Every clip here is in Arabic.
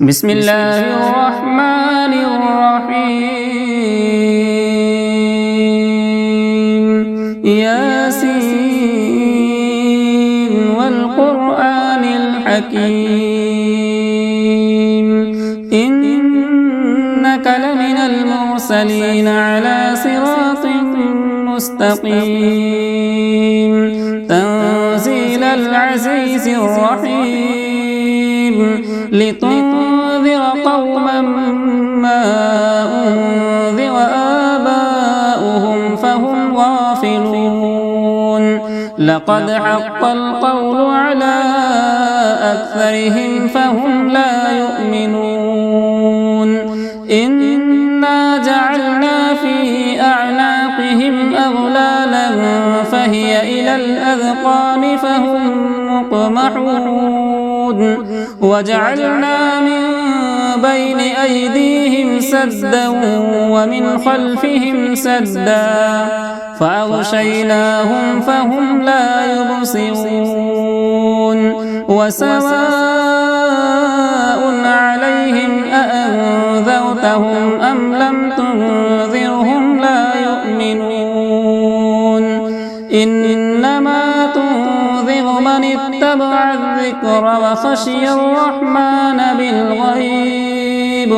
بسم الله الرحمن الرحيم ياسين والقرآن الحكيم إنك لمن المرسلين على صراط مستقيم تنزيل العزيز الرحيم لتنذر قوما ما أنذر آباؤهم فهم غافلون لقد حق القول على أكثرهم فهم لا يؤمنون إنا جعلنا في أعناقهم أغلالا فهي إلى الأذقان فهم مقمحون وجعلنا من بين أيديهم سدا ومن خلفهم سدا فأغشيناهم فهم لا يبصرون وسواء عليهم أأنذرتهم أم لم تنذرهم لا يؤمنون إنما تنذر من اتبع الذكر وخشي الرحمن بالغيب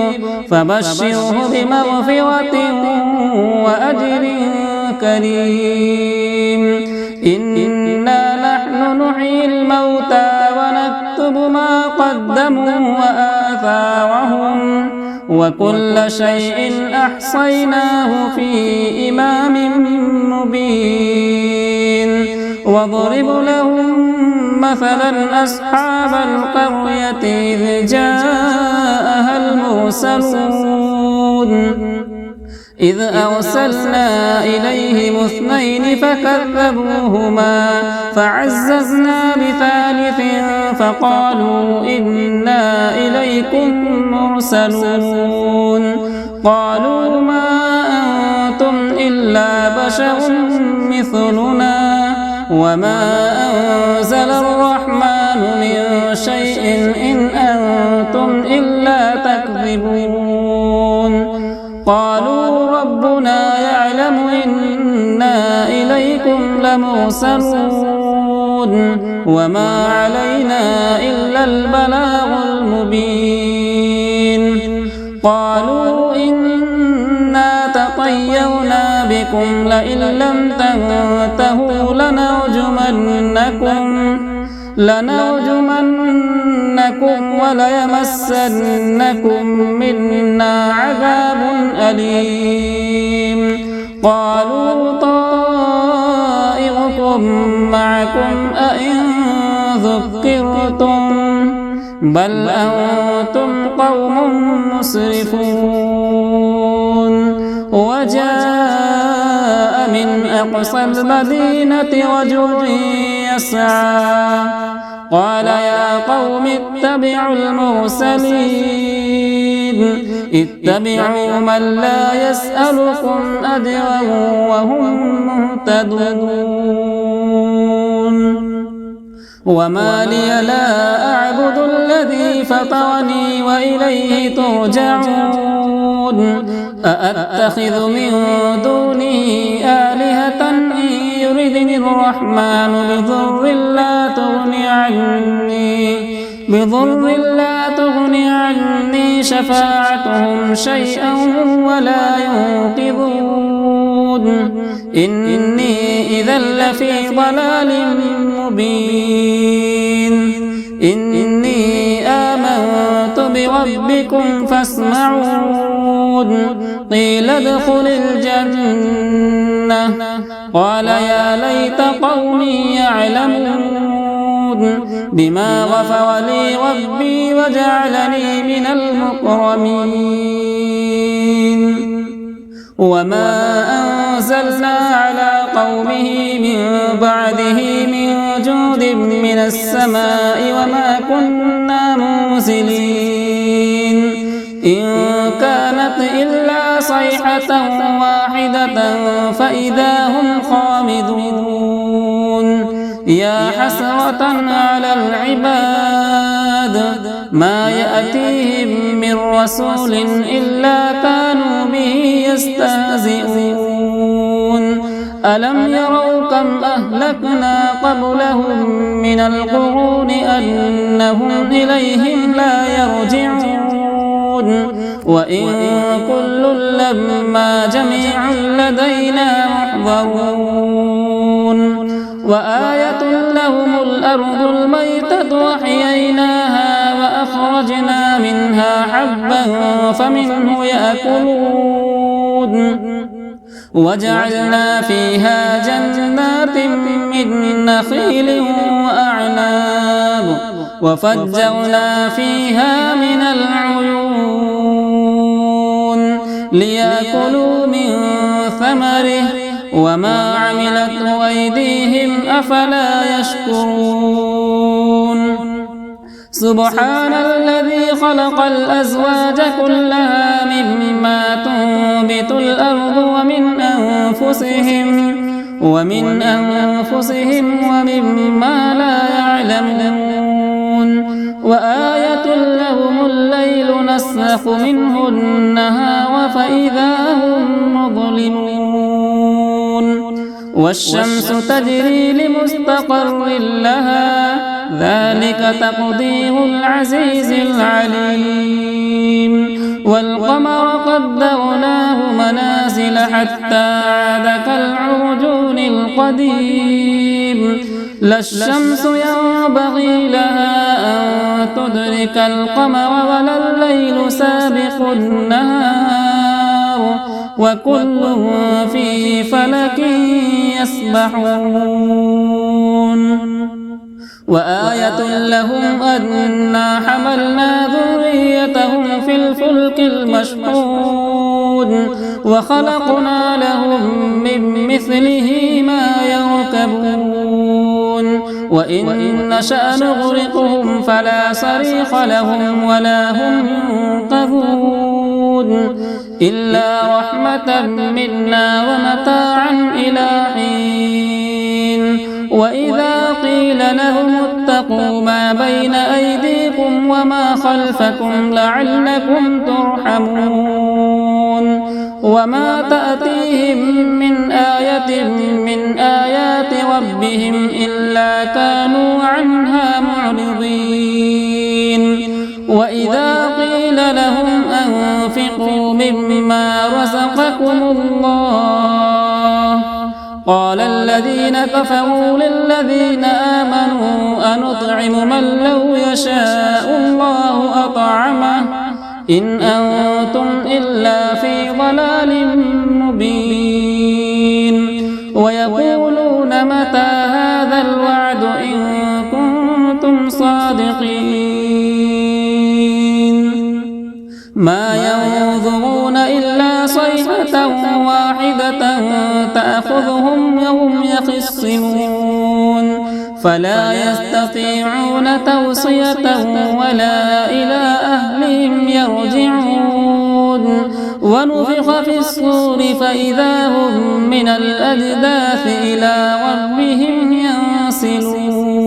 فبشره بمغفرة وأجر كريم إنا نحن نحيي الموتى ونكتب ما قدموا وآثارهم وكل شيء أحصيناه في إمام مبين واضرب لهم مثلا أصحاب القرية إذ جاءها المرسلون إذ أرسلنا إليهم اثنين فكذبوهما فعززنا بثالث فقالوا إنا إليكم مرسلون قالوا ما أنتم إلا بشر مثلنا وما أنزل الرحمن من شيء إن أنتم إلا تكذبون قالوا ربنا يعلم إنا إليكم لمرسلون وما علينا إلا البلاغ المبين قالوا إنا تطيرنا بكم لئن لم تنتهوا لنرجمنكم وليمسنكم منا عذاب أليم قالوا طائركم معكم أئن ذكرتم بل أنتم قوم مسرفون وجاء من أقصى المدينة رجل يسعى قال يا قوم اتبعوا المرسلين اتبعوا من لا يسألكم أجرا وهم مهتدون وما لي لا أعبد الذي فطرني وإليه ترجعون أأتخذ من دونه آلهة إن يردني الرحمن بضر لا تغني عني شفاعتهم شيئا ولا ينقذون إني إذا لفي ضلال مبين إني آمنت بربكم فاسمعون قيل ادخل الجنة قال يا ليت قومي يعلمون بما غفر لي ربي وجعلني من المكرمين وما أنزلنا على قومه من بعده من جود من السماء وما كنا منزلين إن كانت إلا صيحة واحدة فإذا هم خامدون يا حسرة على العباد ما يأتيهم من رسول إلا كانوا به يستهزئون ألم يروا كم أهلكنا قبلهم من القرون أنهم إليهم لا يرجعون وإن كل لما جميع لدينا محضرون وآية لهم الأرض الميتة وأحييناها وأخرجنا منها حبا فمنه يأكلون وجعلنا فيها جنات من نخيل وأعناب وفجرنا فيها من العيون ليأكلوا من ثمره وما عملته أيديهم أفلا يشكرون سبحان الذي خلق الأزواج كلها مما تنبت الأرض ومن أنفسهم ومما لا يعلمون وآية لهم الليل نسلخ منه النهار فإذا هم مظلمون والشمس تجري لمستقر لها ذلك تقدير العزيز العليم والقمر قدرناه منازل حتى عاد كالعرجون القديم لا الشمس ينبغي لها أن تدرك القمر ولا الليل سابق النهار وكل في فلك يسبحون وآية لهم أنا حملنا ذريتهم في الفلك المشحون وخلقنا لهم من مثله ما يركبون وإن نشأ نغرقهم فلا صريخ لهم ولا هم ينقذون إلا رحمة منا ومتاعا إلى حين وإذا قيل لهم اتقوا ما بين أيديكم وما خلفكم لعلكم ترحمون وما تأتيهم من آية من آيات ربهم إلا كانوا عنها معرضين وإذا قيل لهم أنفقوا مما رزقكم الله قال الذين كفروا للذين آمنوا أنطعم من لو يشاء الله أطعمه إن أنتم إلا في ضلال مبين ويقولون متى هذا الوعد إن كنتم صادقين ما ينظرون إلا صيحة واحدة تأخذهم وهم يخصمون فلا يستطيعون توصية ولا إلى أهلهم يرجعون ونفخ في الصور فإذا هم من الأجداث إلى ربهم ينسلون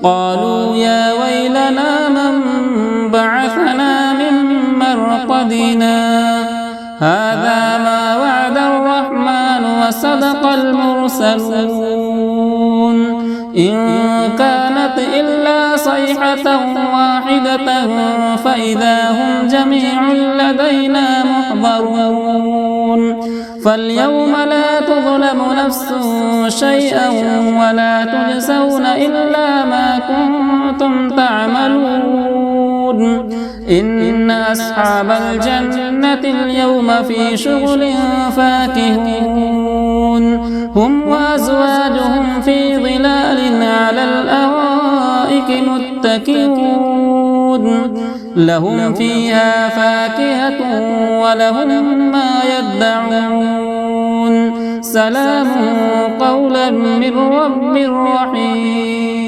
قالوا يا ويلنا من بعثنا من مرقدنا هذا ما وعد الرحمن وصدق المرسلون إن كانت إلا صيحة واحدة فإذا هم جميع لدينا محضرون فاليوم لا تظلم نفس شيئا ولا تجزون إلا ما كنتم تعملون إن أصحاب الجنة اليوم في شغل فاكهون هم وأزواجهم في ظلال على الأرائك متكئون لهم فيها فاكهة ولهم ما يدعون سلام قولا من رب رحيم